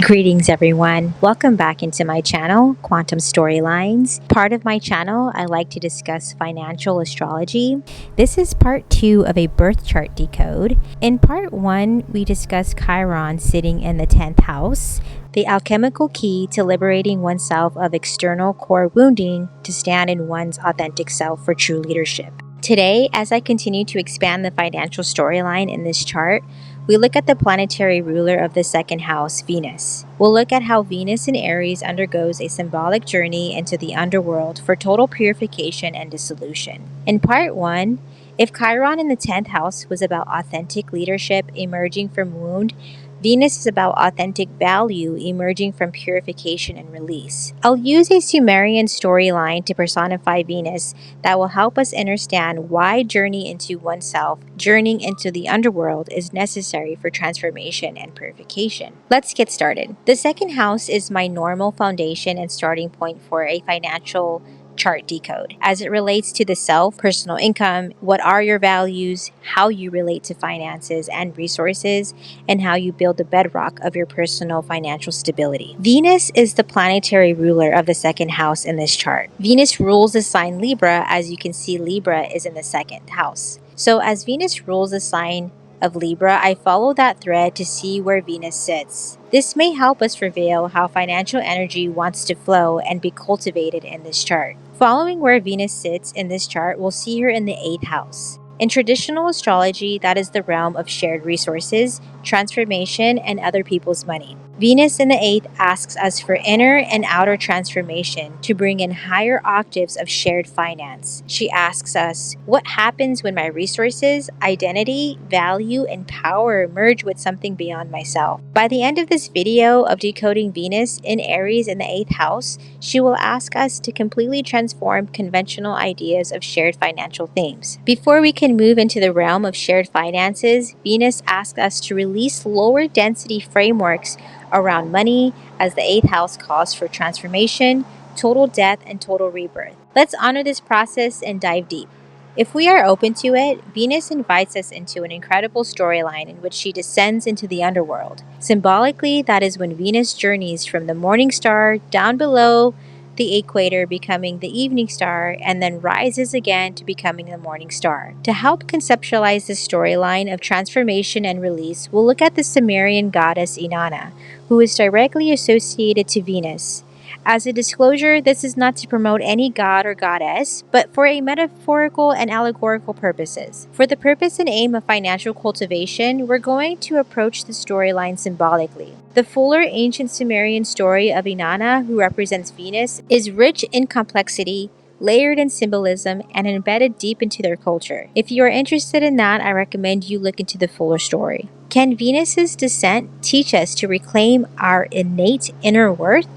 Greetings, everyone. Welcome back into my channel, Quantum Storylines. Part of my channel, I like to discuss financial astrology. This is part 2 of a birth chart decode. In part 1, we discuss Chiron sitting in the 10th house, the alchemical key to liberating oneself of external core wounding to stand in one's authentic self for true leadership. Today, as I continue to expand the financial storyline in this chart, we look at the planetary ruler of the second house, Venus. We'll look at how Venus in Aries undergoes a symbolic journey into the underworld for total purification and dissolution. In part 1, if Chiron in the 10th house was about authentic leadership emerging from wound, Venus is about authentic value emerging from purification and release. I'll use a Sumerian storyline to personify Venus that will help us understand why journey into oneself, journeying into the underworld, is necessary for transformation and purification. Let's get started. The second house is my normal foundation and starting point for a financial chart decode as it relates to the self, personal income, what are your values, how you relate to finances and resources, and how you build the bedrock of your personal financial stability. Venus is the planetary ruler of the second house in this chart. Venus rules the sign Libra. As you can see, Libra is in the second house. So as Venus rules the sign of Libra, I follow that thread to see where Venus sits. This may help us reveal how financial energy wants to flow and be cultivated in this chart. Following where Venus sits in this chart, we'll see her in the 8th house. In traditional astrology, that is the realm of shared resources, transformation, and other people's money. Venus in the 8th asks us for inner and outer transformation to bring in higher octaves of shared finance. She asks us, what happens when my resources, identity, value, and power merge with something beyond myself? By the end of this video of decoding Venus in Aries in the 8th house, she will ask us to completely transform conventional ideas of shared financial themes. Before we can move into the realm of shared finances, Venus asks us to release lower density frameworks around money, as the 8th house calls for transformation, total death, and total rebirth. Let's honor this process and dive deep. If we are open to it, Venus invites us into an incredible storyline in which she descends into the underworld. Symbolically, that is when Venus journeys from the morning star down below the equator, becoming the evening star, and then rises again to becoming the morning star. To help conceptualize this storyline of transformation and release, we'll look at the Sumerian goddess Inanna, who is directly associated to Venus. As a disclosure, this is not to promote any god or goddess, but for a metaphorical and allegorical purposes. For the purpose and aim of financial cultivation, we're going to approach the storyline symbolically. The fuller ancient Sumerian story of Inanna, who represents Venus, is rich in complexity, layered in symbolism, and embedded deep into their culture. If you are interested in that, I recommend you look into the fuller story. Can Venus's descent teach us to reclaim our innate inner worth,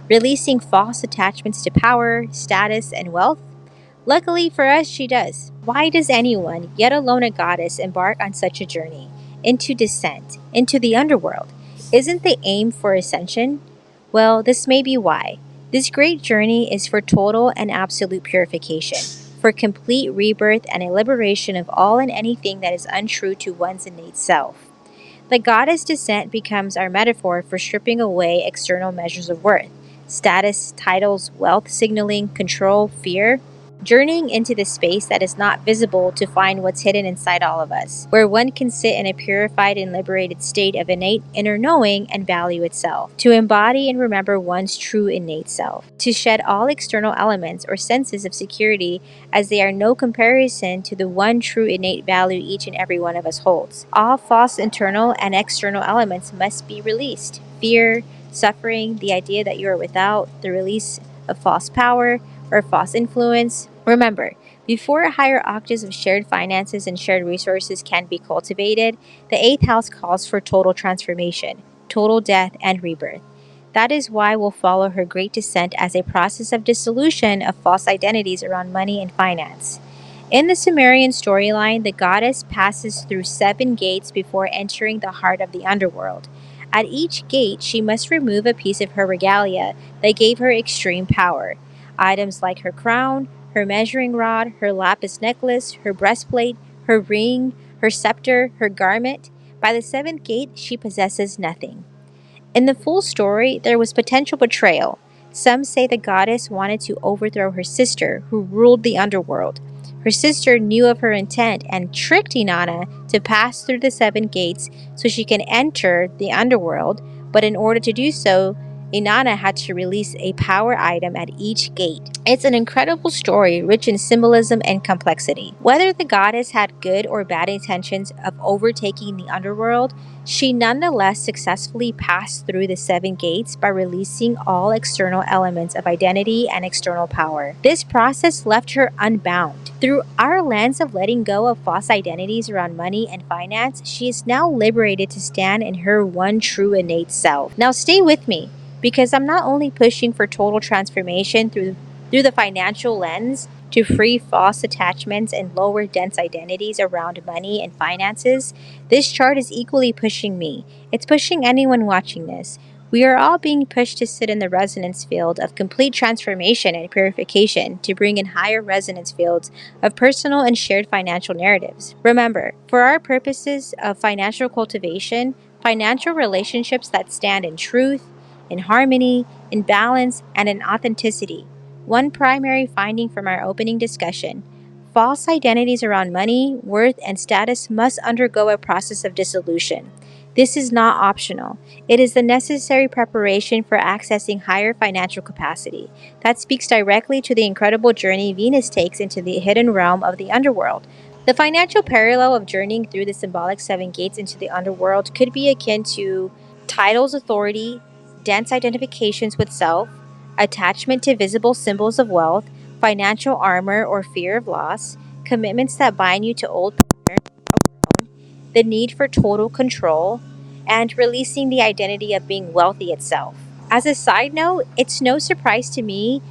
releasing false attachments to power, status, and wealth? Luckily for us, she does. Why does anyone, yet alone a goddess, embark on such a journey? Into descent, into the underworld? Isn't the aim for ascension? Well, this may be why. This great journey is for total and absolute purification, for complete rebirth and a liberation of all and anything that is untrue to one's innate self. The goddess descent becomes our metaphor for stripping away external measures of worth, status, titles, wealth signaling, control, fear, journeying into the space that is not visible to find what's hidden inside all of us, where one can sit in a purified and liberated state of innate inner knowing and value itself, to embody and remember one's true innate self, to shed all external elements or senses of security as they are no comparison to the one true innate value each and every one of us holds. All false internal and external elements must be released. Fear, suffering, the idea that you are without, the release of false power or false influence. Remember, before higher octaves of shared finances and shared resources can be cultivated, the 8th house calls for total transformation, total death, and rebirth. That is why we'll follow her great descent as a process of dissolution of false identities around money and finance. In the Sumerian storyline, the goddess passes through 7 gates before entering the heart of the underworld. At each gate, she must remove a piece of her regalia that gave her extreme power. Items like her crown, her measuring rod, her lapis necklace, her breastplate, her ring, her scepter, her garment. By the 7th gate, she possesses nothing. In the full story, there was potential betrayal. Some say the goddess wanted to overthrow her sister, who ruled the underworld. Her sister knew of her intent and tricked Inanna to pass through the seven gates so she can enter the underworld, but in order to do so, Inanna had to release a power item at each gate. It's an incredible story, rich in symbolism and complexity. Whether the goddess had good or bad intentions of overtaking the underworld, she nonetheless successfully passed through the seven gates by releasing all external elements of identity and external power. This process left her unbound. Through our lens of letting go of false identities around money and finance, she is now liberated to stand in her one true innate self. Now stay with me, because I'm not only pushing for total transformation through the financial lens to free false attachments and lower dense identities around money and finances. This chart is equally pushing me. It's pushing anyone watching this. We are all being pushed to sit in the resonance field of complete transformation and purification to bring in higher resonance fields of personal and shared financial narratives. Remember, for our purposes of financial cultivation, financial relationships that stand in truth, in harmony, in balance, and in authenticity. One primary finding from our opening discussion: false identities around money, worth, and status must undergo a process of dissolution. This is not optional. It is the necessary preparation for accessing higher financial capacity. That speaks directly to the incredible journey Venus takes into the hidden realm of the underworld. The financial parallel of journeying through the symbolic seven gates into the underworld could be akin to titles, authority, dense identifications with self, attachment to visible symbols of wealth, financial armor or fear of loss, commitments that bind you to old patterns, the need for total control, and releasing the identity of being wealthy itself. As a side note, it's no surprise to me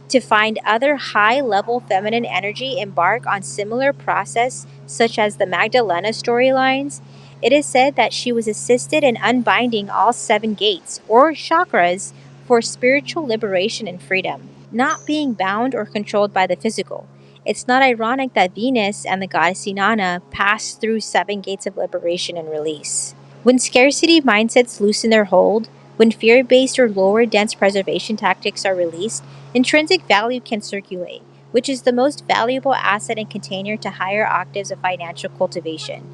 to find other high-level feminine energy embark on similar process, such as the Magdalena storylines. It is said that she was assisted in unbinding all seven gates, or chakras, for spiritual liberation and freedom, not being bound or controlled by the physical. It's not ironic that Venus and the goddess Inanna passed through seven gates of liberation and release. When scarcity mindsets loosen their hold, when fear-based or lower dense preservation tactics are released, intrinsic value can circulate, which is the most valuable asset and container to higher octaves of financial cultivation.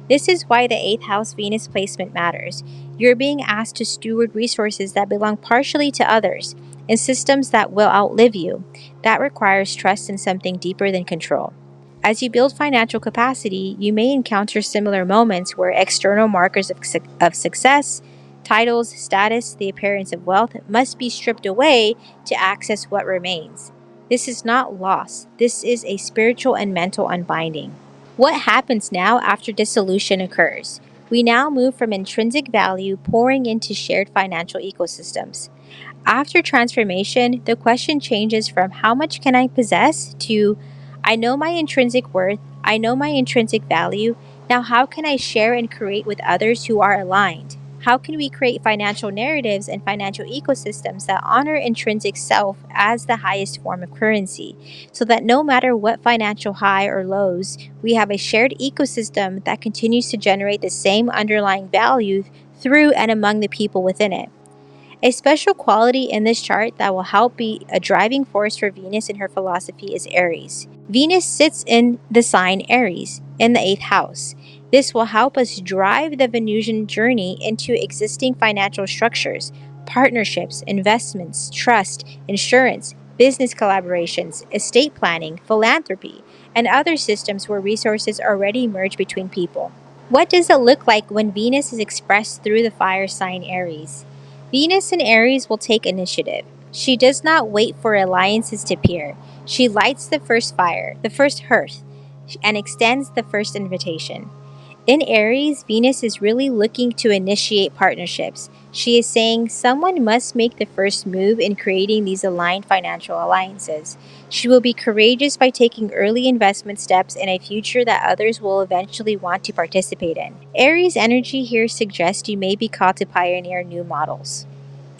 This is why the 8th house Venus placement matters. You're being asked to steward resources that belong partially to others, in systems that will outlive you. That requires trust in something deeper than control. As you build financial capacity, you may encounter similar moments where external markers of success, titles, status, the appearance of wealth must be stripped away to access what remains. This is not loss. This is a spiritual and mental unbinding. What happens now after dissolution occurs? We now move from intrinsic value pouring into shared financial ecosystems. After transformation, the question changes from how much can I possess to I know my intrinsic worth, I know my intrinsic value. Now, how can I share and create with others who are aligned? How can we create financial narratives and financial ecosystems that honor intrinsic self as the highest form of currency, so that no matter what financial high or lows, we have a shared ecosystem that continues to generate the same underlying value through and among the people within it? A special quality in this chart that will help be a driving force for Venus in her philosophy is Aries. Venus sits in the sign Aries, in the 8th house. This will help us drive the Venusian journey into existing financial structures, partnerships, investments, trust, insurance, business collaborations, estate planning, philanthropy, and other systems where resources already merge between people. What does it look like when Venus is expressed through the fire sign Aries? Venus in Aries will take initiative. She does not wait for alliances to appear. She lights the first fire, the first hearth, and extends the first invitation. In Aries, Venus is really looking to initiate partnerships. She is saying someone must make the first move in creating these aligned financial alliances. She will be courageous by taking early investment steps in a future that others will eventually want to participate in. Aries energy here suggests you may be called to pioneer new models.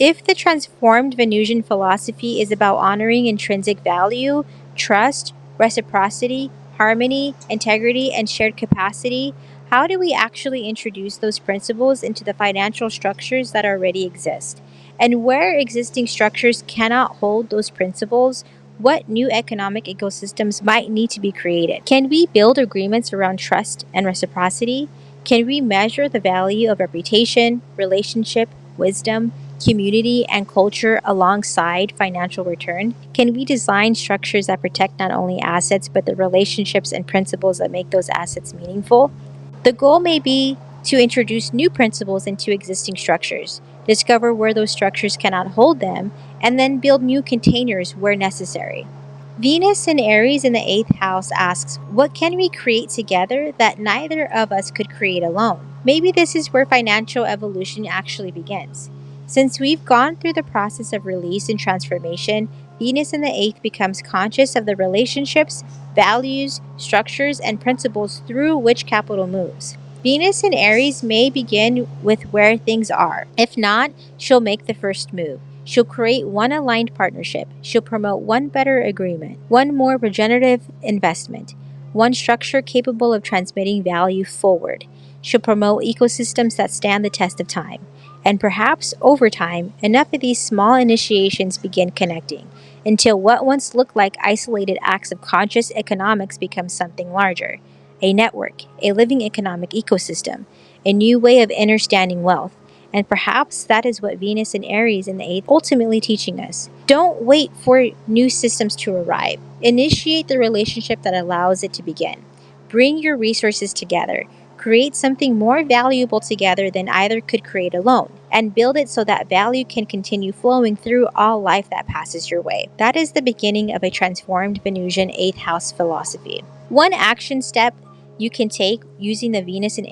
If the transformed Venusian philosophy is about honoring intrinsic value, trust, reciprocity, harmony, integrity, and shared capacity, how do we actually introduce those principles into the financial structures that already exist? And where existing structures cannot hold those principles, what new economic ecosystems might need to be created? Can we build agreements around trust and reciprocity? Can we measure the value of reputation, relationship, wisdom, community, and culture alongside financial return? Can we design structures that protect not only assets, but the relationships and principles that make those assets meaningful? The goal may be to introduce new principles into existing structures, discover where those structures cannot hold them, and then build new containers where necessary. Venus in Aries in the eighth house asks, what can we create together that neither of us could create alone? Maybe this is where financial evolution actually begins. Since we've gone through the process of release and transformation, Venus in the eighth becomes conscious of the relationships, values, structures, and principles through which capital moves. Venus in Aries may begin with where things are. If not, she'll make the first move. She'll create one aligned partnership. She'll promote one better agreement, one more regenerative investment, one structure capable of transmitting value forward. She'll promote ecosystems that stand the test of time. And perhaps, over time, enough of these small initiations begin connecting until what once looked like isolated acts of conscious economics become something larger. A network, a living economic ecosystem, a new way of understanding wealth. And perhaps that is what Venus and Aries in the eighth ultimately teaching us. Don't wait for new systems to arrive. Initiate the relationship that allows it to begin. Bring your resources together. Create something more valuable together than either could create alone. And build it so that value can continue flowing through all life that passes your way. That is the beginning of a transformed Venusian eighth house philosophy. One action step you can take using the Venus and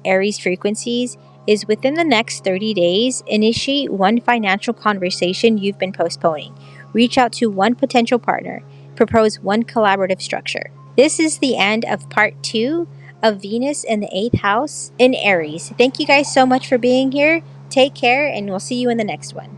Aries frequencies is within the next 30 days, initiate one financial conversation you've been postponing. Reach out to one potential partner. Propose one collaborative structure. This is the end of part 2 of Venus in the 8th house in Aries. Thank you guys so much for being here. Take care, and we'll see you in the next one.